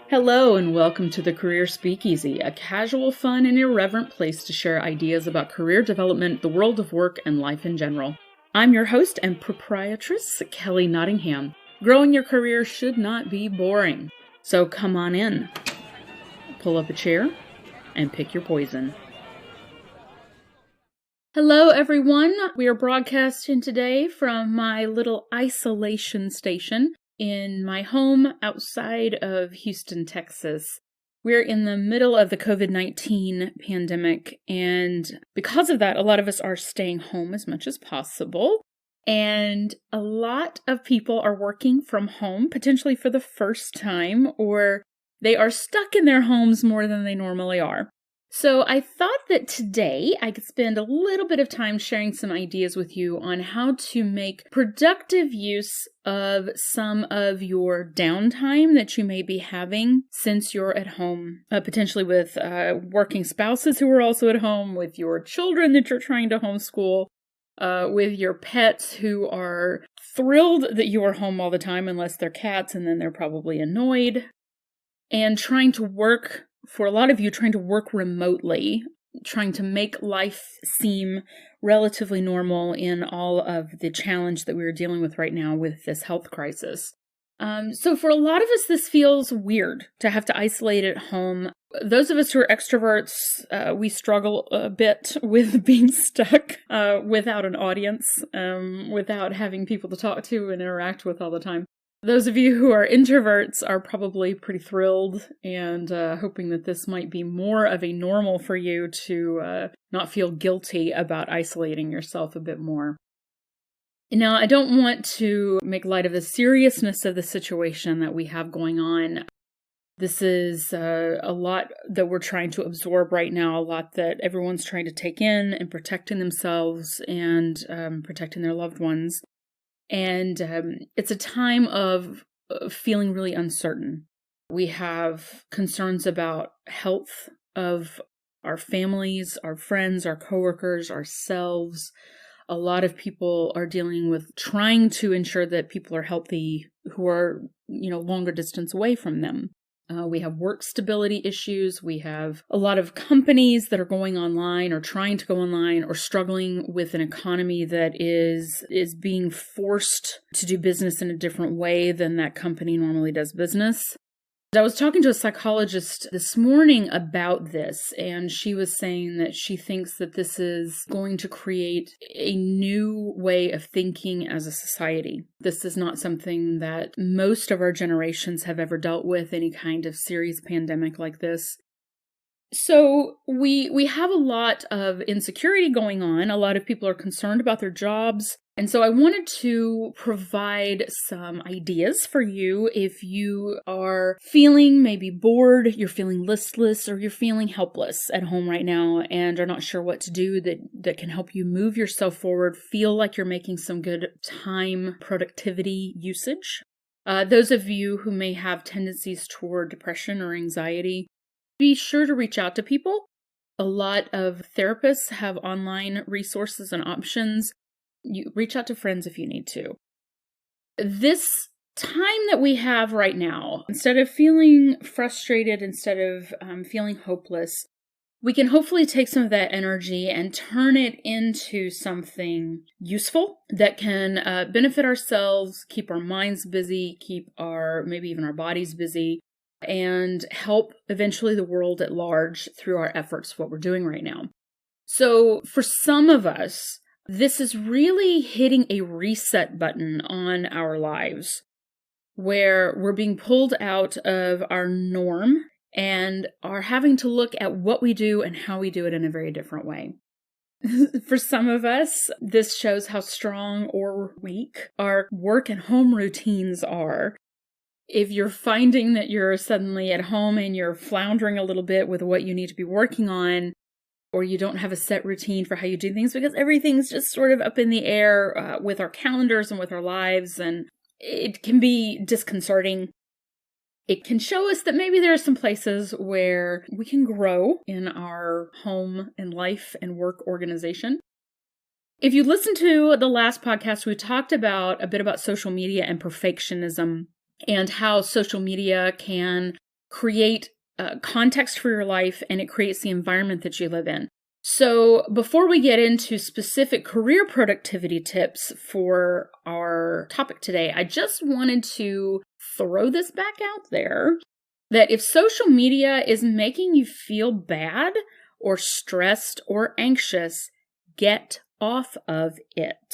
Hello and welcome to the Career Speakeasy, a casual, fun, and irreverent place to share ideas about career development, the world of work, and life in general. I'm your host and proprietress, Kelly Nottingham. Growing your career should not be boring. So come on in, pull up a chair, and pick your poison. Hello everyone, we are broadcasting today from my little isolation station in my home outside of Houston, Texas. We're in the middle of the COVID-19 pandemic, and because of that, a lot of us are staying home as much as possible. And a lot of people are working from home, potentially for the first time, or they are stuck in their homes more than they normally are. So I thought that today I could spend a little bit of time sharing some ideas with you on how to make productive use of some of your downtime that you may be having since you're at home, potentially with working spouses who are also at home, with your children that you're trying to homeschool, with your pets who are thrilled that you are home all the time, unless they're cats, and then they're probably annoyed, and trying to work. For a lot of you, trying to work remotely, trying to make life seem relatively normal in all of the challenge that we're dealing with right now with this health crisis. So for a lot of us, this feels weird to have to isolate at home. Those of us who are extroverts, we struggle a bit with being stuck without an audience, without having people to talk to and interact with all the time. Those of you who are introverts are probably pretty thrilled and hoping that this might be more of a normal for you to not feel guilty about isolating yourself a bit more. Now, I don't want to make light of the seriousness of the situation that we have going on. This is a lot that we're trying to absorb right now, a lot that everyone's trying to take in and protecting themselves and protecting their loved ones. And it's a time of feeling really uncertain. We have concerns about health of our families, our friends, our coworkers, ourselves. A lot of people are dealing with trying to ensure that people are healthy who are, longer distance away from them. We have work stability issues. We have a lot of companies that are going online or trying to go online or struggling with an economy that is being forced to do business in a different way than that company normally does business. I was talking to a psychologist this morning about this, and she was saying that she thinks that this is going to create a new way of thinking as a society. This is not something that most of our generations have ever dealt with, any kind of serious pandemic like this. So we have a lot of insecurity going on. A lot of people are concerned about their jobs. And so I wanted to provide some ideas for you if you are feeling maybe bored, you're feeling listless, or you're feeling helpless at home right now and are not sure what to do that can help you move yourself forward, feel like you're making some good time productivity usage. Those of you who may have tendencies toward depression or anxiety, be sure to reach out to people. A lot of therapists have online resources and options. You reach out to friends if you need to. This time that we have right now, instead of feeling frustrated, instead of feeling hopeless, we can hopefully take some of that energy and turn it into something useful that can benefit ourselves, keep our minds busy, keep maybe even our bodies busy, and help eventually the world at large through our efforts, what we're doing right now. So for some of us, this is really hitting a reset button on our lives, where we're being pulled out of our norm and are having to look at what we do and how we do it in a very different way. For some of us, this shows how strong or weak our work and home routines are. If you're finding that you're suddenly at home and you're floundering a little bit with what you need to be working on, or you don't have a set routine for how you do things because everything's just sort of up in the air with our calendars and with our lives, and it can be disconcerting. It can show us that maybe there are some places where we can grow in our home and life and work organization. If you listen to the last podcast, we talked a bit about social media and perfectionism and how social media can create context for your life, and it creates the environment that you live in. So before we get into specific career productivity tips for our topic today, I just wanted to throw this back out there that if social media is making you feel bad or stressed or anxious, get off of it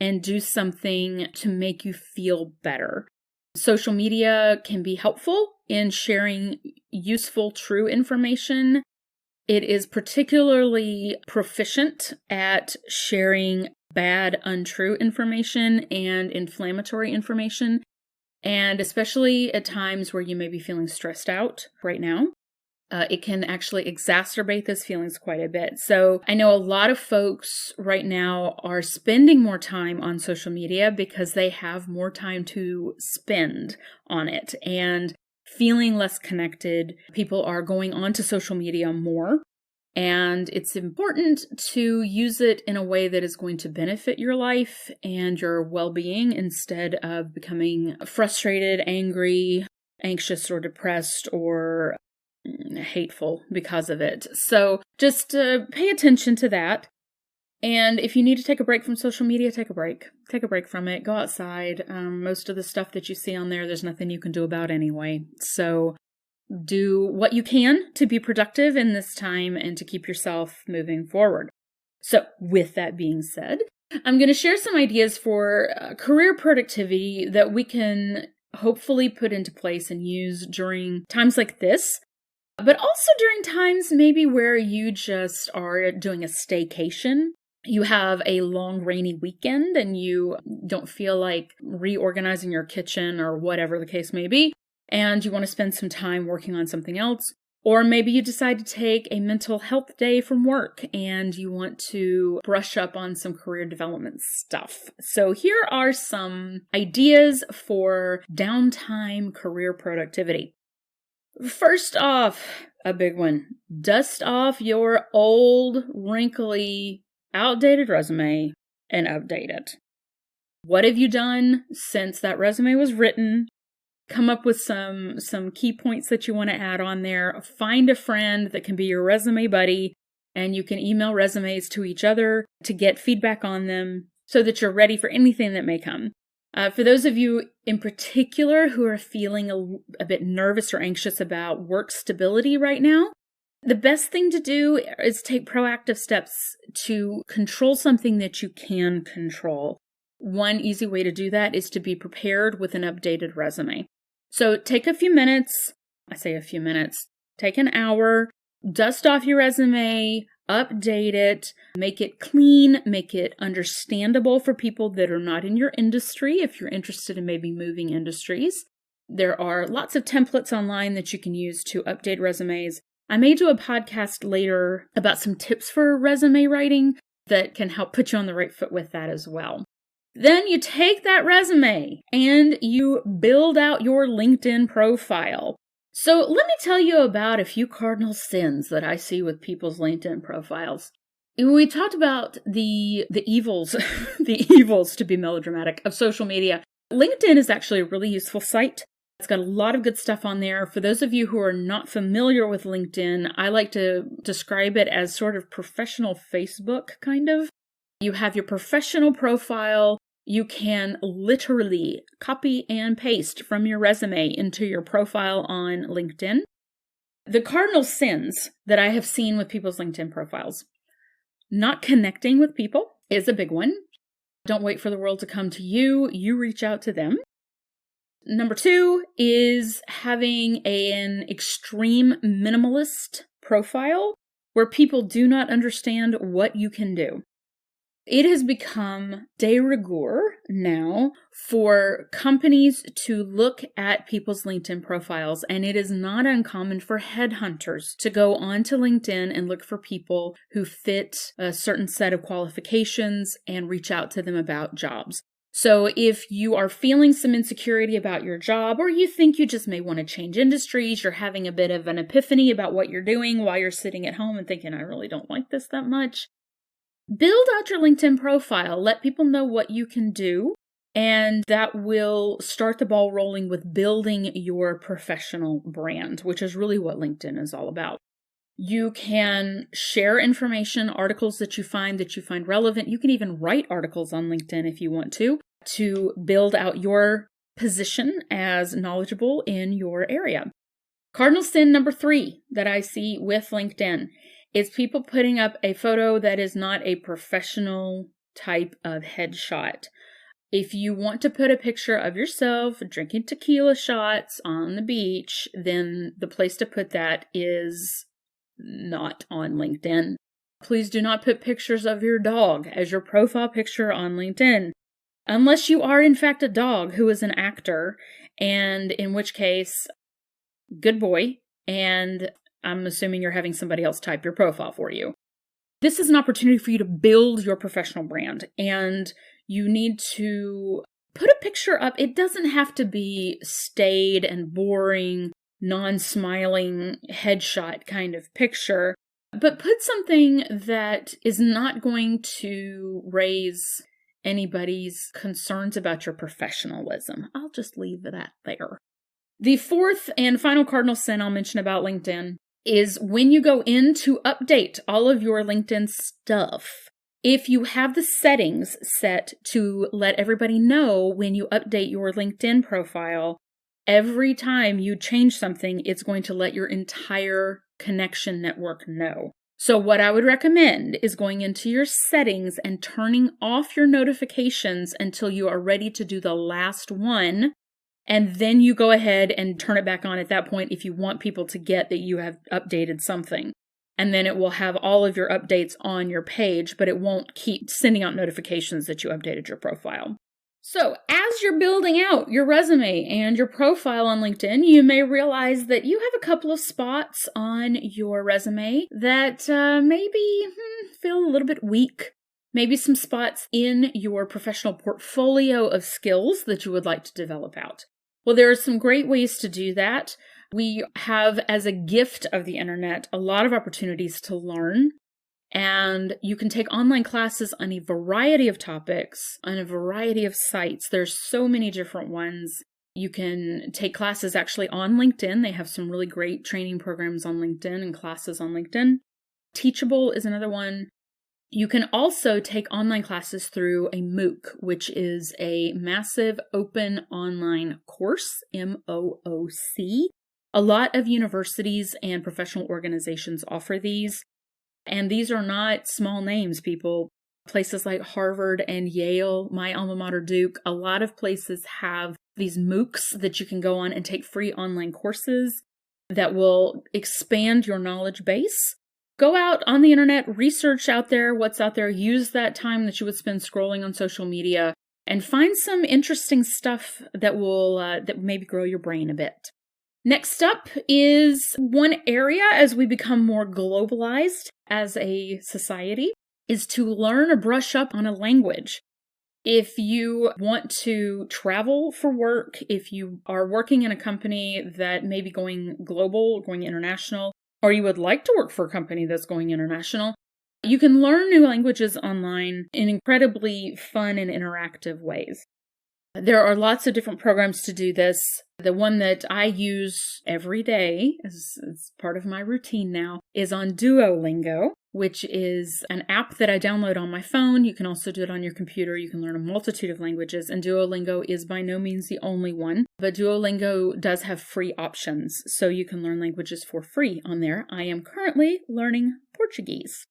and do something to make you feel better. Social media can be helpful in sharing useful, true information. It is particularly proficient at sharing bad, untrue information and inflammatory information, and especially at times where you may be feeling stressed out right now. It can actually exacerbate those feelings quite a bit. So I know a lot of folks right now are spending more time on social media because they have more time to spend on it and feeling less connected. People are going onto social media more, and it's important to use it in a way that is going to benefit your life and your well-being instead of becoming frustrated, angry, anxious, or depressed, or hateful because of it. So just pay attention to that. And if you need to take a break from social media, take a break. Take a break from it. Go outside. Most of the stuff that you see on there's nothing you can do about anyway. So do what you can to be productive in this time and to keep yourself moving forward. So with that being said, I'm going to share some ideas for career productivity that we can hopefully put into place and use during times like this. But also during times maybe where you just are doing a staycation. You have a long rainy weekend and you don't feel like reorganizing your kitchen or whatever the case may be, and you want to spend some time working on something else. Or maybe you decide to take a mental health day from work and you want to brush up on some career development stuff. So here are some ideas for downtime career productivity. First off, a big one. Dust off your old, wrinkly, outdated resume and update it. What have you done since that resume was written? Come up with some key points that you want to add on there. Find a friend that can be your resume buddy, and you can email resumes to each other to get feedback on them so that you're ready for anything that may come. For those of you in particular who are feeling a bit nervous or anxious about work stability right now, the best thing to do is take proactive steps to control something that you can control. One easy way to do that is to be prepared with an updated resume. So take a few minutes, take an hour, dust off your resume, update it, make it clean, make it understandable for people that are not in your industry if you're interested in maybe moving industries. There are lots of templates online that you can use to update resumes. I may do a podcast later about some tips for resume writing that can help put you on the right foot with that as well. Then you take that resume and you build out your LinkedIn profile. So let me tell you about a few cardinal sins that I see with people's LinkedIn profiles. We talked about the evils, the evils to be melodramatic, of social media. LinkedIn is actually a really useful site. It's got a lot of good stuff on there. For those of you who are not familiar with LinkedIn, I like to describe it as sort of professional Facebook, kind of. You have your professional profile. You can literally copy and paste from your resume into your profile on LinkedIn. The cardinal sins that I have seen with people's LinkedIn profiles: not connecting with people is a big one. Don't wait for the world to come to you. You reach out to them. Number 2 is having an extreme minimalist profile where people do not understand what you can do. It has become de rigueur now for companies to look at people's LinkedIn profiles, and it is not uncommon for headhunters to go onto LinkedIn and look for people who fit a certain set of qualifications and reach out to them about jobs. So if you are feeling some insecurity about your job, or you think you just may want to change industries, you're having a bit of an epiphany about what you're doing while you're sitting at home and thinking, I really don't like this that much, build out your LinkedIn profile. Let people know what you can do. And that will start the ball rolling with building your professional brand, which is really what LinkedIn is all about. You can share information, articles that you find relevant. You can even write articles on LinkedIn if you want to build out your position as knowledgeable in your area. Cardinal sin number 3 that I see with LinkedIn is people putting up a photo that is not a professional type of headshot. If you want to put a picture of yourself drinking tequila shots on the beach, then the place to put that is not on LinkedIn. Please do not put pictures of your dog as your profile picture on LinkedIn, unless you are in fact a dog who is an actor, and in which case, good boy, and I'm assuming you're having somebody else type your profile for you. This is an opportunity for you to build your professional brand, and you need to put a picture up. It doesn't have to be staid and boring, non-smiling headshot kind of picture, but put something that is not going to raise anybody's concerns about your professionalism. I'll just leave that there. The 4th and final cardinal sin I'll mention about LinkedIn is when you go in to update all of your LinkedIn stuff. If you have the settings set to let everybody know when you update your LinkedIn profile, every time you change something, it's going to let your entire connection network know. So what I would recommend is going into your settings and turning off your notifications until you are ready to do the last one. And then you go ahead and turn it back on at that point if you want people to get that you have updated something. And then it will have all of your updates on your page, but it won't keep sending out notifications that you updated your profile. So as you're building out your resume and your profile on LinkedIn, you may realize that you have a couple of spots on your resume that maybe feel a little bit weak. Maybe some spots in your professional portfolio of skills that you would like to develop out. Well, there are some great ways to do that. We have, as a gift of the internet, a lot of opportunities to learn. And you can take online classes on a variety of topics, on a variety of sites. There's so many different ones. You can take classes actually on LinkedIn. They have some really great training programs on LinkedIn and classes on LinkedIn. Teachable is another one. You can also take online classes through a MOOC, which is a massive open online course, MOOC. A lot of universities and professional organizations offer these. And these are not small names, people. Places like Harvard and Yale, my alma mater Duke, a lot of places have these MOOCs that you can go on and take free online courses that will expand your knowledge base. Go out on the internet, research out there, what's out there, use that time that you would spend scrolling on social media and find some interesting stuff that will that maybe grow your brain a bit. Next up is one area as we become more globalized as a society is to learn or brush up on a language. If you want to travel for work, if you are working in a company that may be going global, going international, or you would like to work for a company that's going international, you can learn new languages online in incredibly fun and interactive ways. There are lots of different programs to do this. The one that I use every day, as part of my routine now, is on Duolingo, which is an app that I download on my phone. You can also do it on your computer. You can learn a multitude of languages, and Duolingo is by no means the only one. But Duolingo does have free options, so you can learn languages for free on there. I am currently learning Portuguese.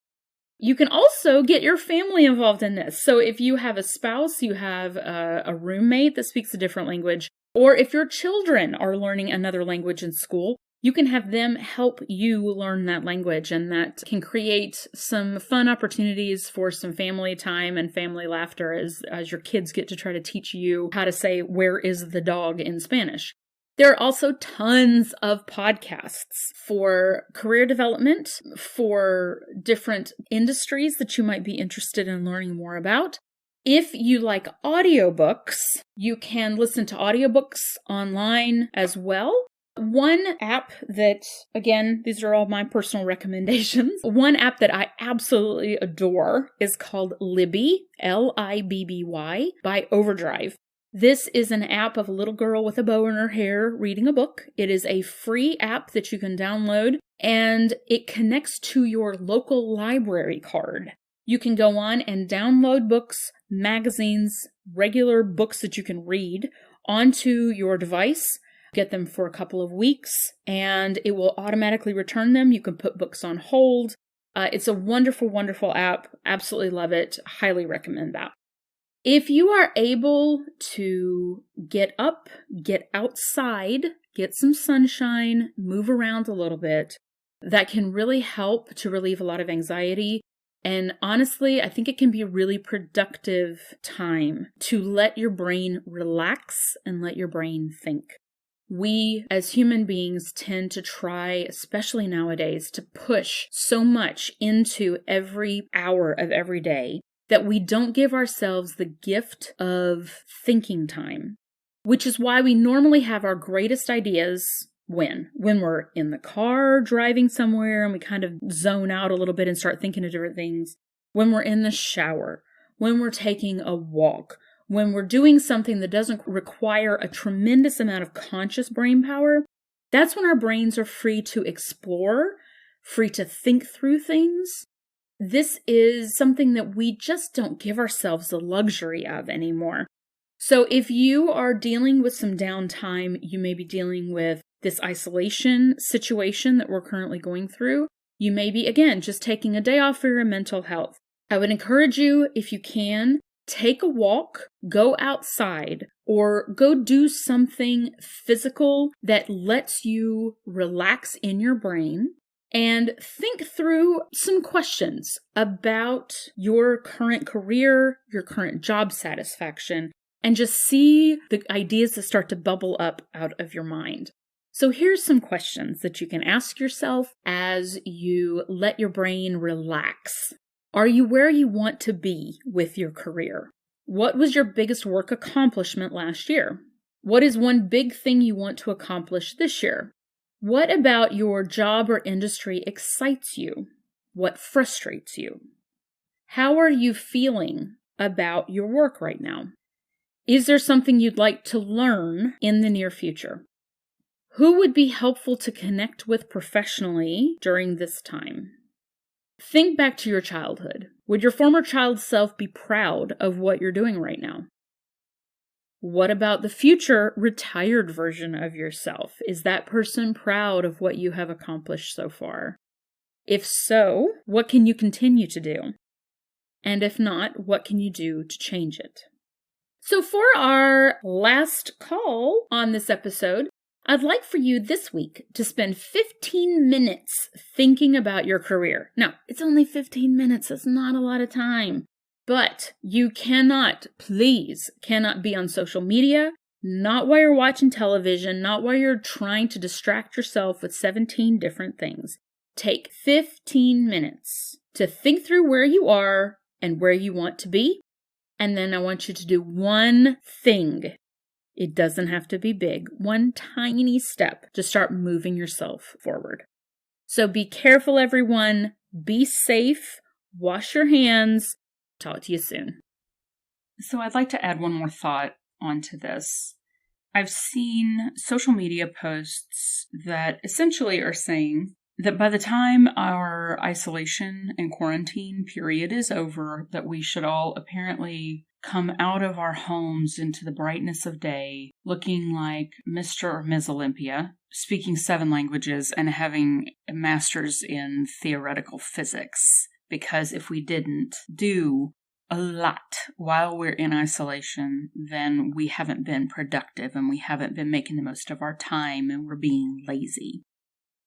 You can also get your family involved in this. So if you have a spouse, you have a roommate that speaks a different language, or if your children are learning another language in school, you can have them help you learn that language, and that can create some fun opportunities for some family time and family laughter as your kids get to try to teach you how to say, "Where is the dog?" in Spanish. There are also tons of podcasts for career development, for different industries that you might be interested in learning more about. If you like audiobooks, you can listen to audiobooks online as well. One app that, again, these are all my personal recommendations. One app that I absolutely adore is called Libby, Libby, by Overdrive. This is an app of a little girl with a bow in her hair reading a book. It is a free app that you can download, and it connects to your local library card. You can go on and download books, magazines, regular books that you can read onto your device, get them for a couple of weeks, and it will automatically return them. You can put books on hold. It's a wonderful, wonderful app. Absolutely love it. Highly recommend that. If you are able to get up, get outside, get some sunshine, move around a little bit, that can really help to relieve a lot of anxiety. And honestly, I think it can be a really productive time to let your brain relax and let your brain think. We, as human beings, tend to try, especially nowadays, to push so much into every hour of every day that we don't give ourselves the gift of thinking time, which is why we normally have our greatest ideas when we're in the car driving somewhere and we kind of zone out a little bit and start thinking of different things, when we're in the shower, when we're taking a walk, when we're doing something that doesn't require a tremendous amount of conscious brain power. That's when our brains are free to explore, free to think through things. This is something that we just don't give ourselves the luxury of anymore. So if you are dealing with some downtime, you may be dealing with this isolation situation that we're currently going through. You may be, again, just taking a day off for your mental health. I would encourage you, if you can, take a walk, go outside, or go do something physical that lets you relax in your brain. And think through some questions about your current career, your current job satisfaction, and just see the ideas that start to bubble up out of your mind. So here's some questions that you can ask yourself as you let your brain relax. Are you where you want to be with your career? What was your biggest work accomplishment last year? What is one big thing you want to accomplish this year? What about your job or industry excites you? What frustrates you? How are you feeling about your work right now? Is there something you'd like to learn in the near future? Who would be helpful to connect with professionally during this time? Think back to your childhood. Would your former child self be proud of what you're doing right now? What about the future retired version of yourself? Is that person proud of what you have accomplished so far? If so, what can you continue to do? And if not, what can you do to change it? So for our last call on this episode, I'd like for you this week to spend 15 minutes thinking about your career. Now, it's only 15 minutes. That's not a lot of time. But you cannot be on social media, not while you're watching television, not while you're trying to distract yourself with 17 different things. Take 15 minutes to think through where you are and where you want to be. And then I want you to do one thing. It doesn't have to be big. One tiny step to start moving yourself forward. So be careful, everyone. Be safe. Wash your hands. Talk to you soon. So I'd like to add one more thought onto this. I've seen social media posts that essentially are saying that by the time our isolation and quarantine period is over, that we should all apparently come out of our homes into the brightness of day, looking like Mr. or Ms. Olympia, speaking 7 languages and having a master's in theoretical physics. Because if we didn't do a lot while we're in isolation, then we haven't been productive and we haven't been making the most of our time and we're being lazy.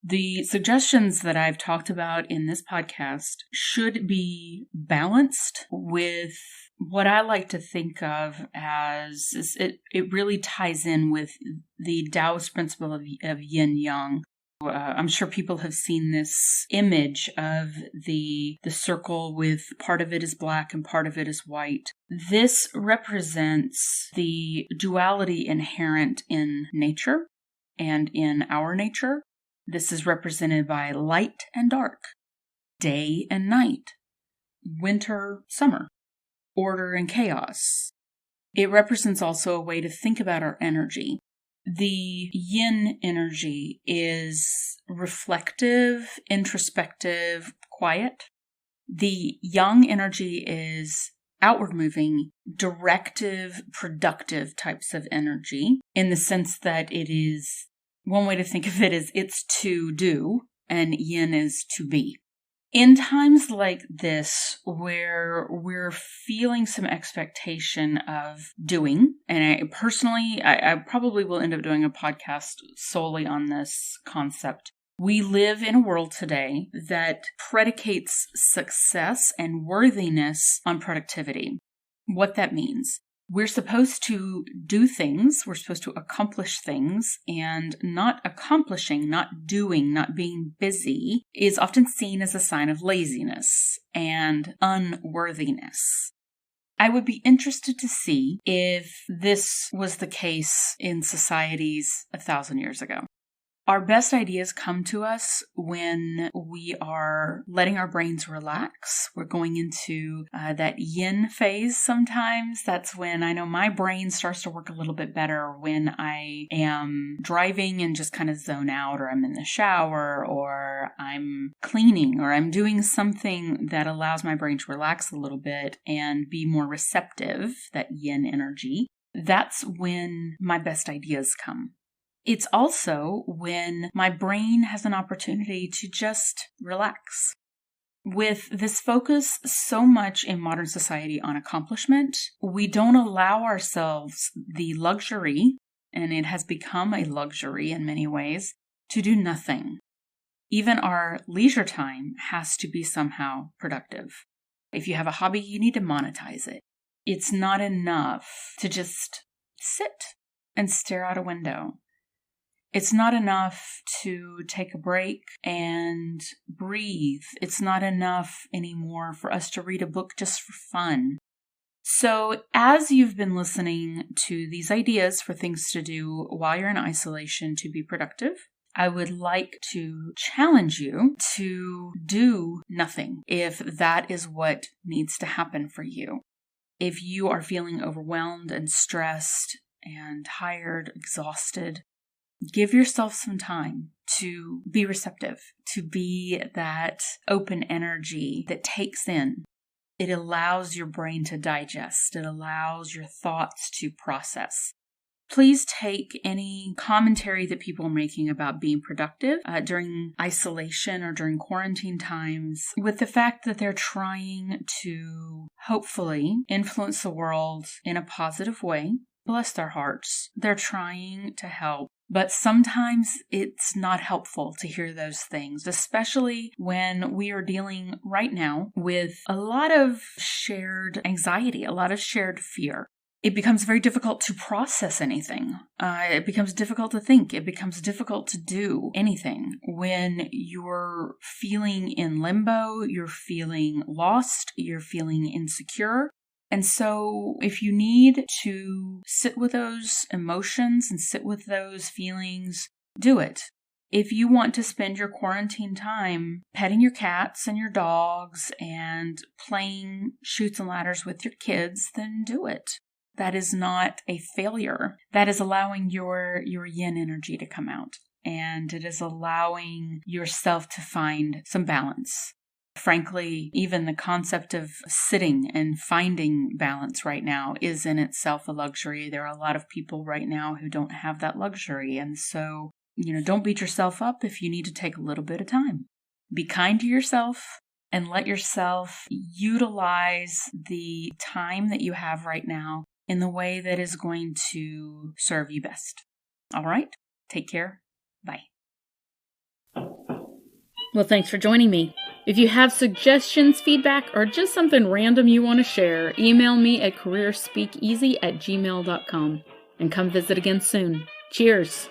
The suggestions that I've talked about in this podcast should be balanced with what I like to think of as it really ties in with the Taoist principle of Yin Yang. I'm sure people have seen this image of the circle with part of it is black and part of it is white. This represents the duality inherent in nature and in our nature. This is represented by light and dark, day and night, winter, summer, order and chaos, It represents also a way to think about our energy. The yin energy is reflective, introspective, quiet. The yang energy is outward moving, directive, productive types of energy, in the sense that it is, one way to think of it is it's to do, and yin is to be. In times like this, where we're feeling some expectation of doing, and I probably will end up doing a podcast solely on this concept. We live in a world today that predicates success and worthiness on productivity. What that means. We're supposed to do things, we're supposed to accomplish things, and not accomplishing, not doing, not being busy is often seen as a sign of laziness and unworthiness. I would be interested to see if this was the case in societies 1,000 years ago. Our best ideas come to us when we are letting our brains relax. We're going into that Yin Phase sometimes. That's when I know my brain starts to work a little bit better when I am driving and just kind of zone out, or I'm in the shower, or I'm cleaning, or I'm doing something that allows my brain to relax a little bit and be more receptive, that Yin energy. That's when my best ideas come. It's also when my brain has an opportunity to just relax. With this focus so much in modern society on accomplishment, we don't allow ourselves the luxury, and it has become a luxury in many ways, to do nothing. Even our leisure time has to be somehow productive. If you have a hobby, you need to monetize it. It's not enough to just sit and stare out a window. It's not enough to take a break and breathe. It's not enough anymore for us to read a book just for fun. So as you've been listening to these ideas for things to do while you're in isolation to be productive, I would like to challenge you to do nothing if that is what needs to happen for you. If you are feeling overwhelmed and stressed and tired, exhausted, give yourself some time to be receptive, to be that open energy that takes in. It allows your brain to digest. It allows your thoughts to process. Please take any commentary that people are making about being productive during isolation or during quarantine times with the fact that they're trying to hopefully influence the world in a positive way. Bless their hearts. They're trying to help. But sometimes it's not helpful to hear those things, especially when we are dealing right now with a lot of shared anxiety, a lot of shared fear. It becomes very difficult to process anything. It becomes difficult to think. It becomes difficult to do anything when you're feeling in limbo, you're feeling lost, you're feeling insecure. And so if you need to sit with those emotions and sit with those feelings, do it. If you want to spend your quarantine time petting your cats and your dogs and playing Chutes and Ladders with your kids, then do it. That is not a failure. That is allowing your yin energy to come out. And it is allowing yourself to find some balance. Frankly, even the concept of sitting and finding balance right now is in itself a luxury. There are a lot of people right now who don't have that luxury. And so, don't beat yourself up if you need to take a little bit of time. Be kind to yourself and let yourself utilize the time that you have right now in the way that is going to serve you best. All right? Take care. Bye. Well, thanks for joining me. If you have suggestions, feedback, or just something random you want to share, email me at careerspeakeasy@gmail.com and come visit again soon. Cheers!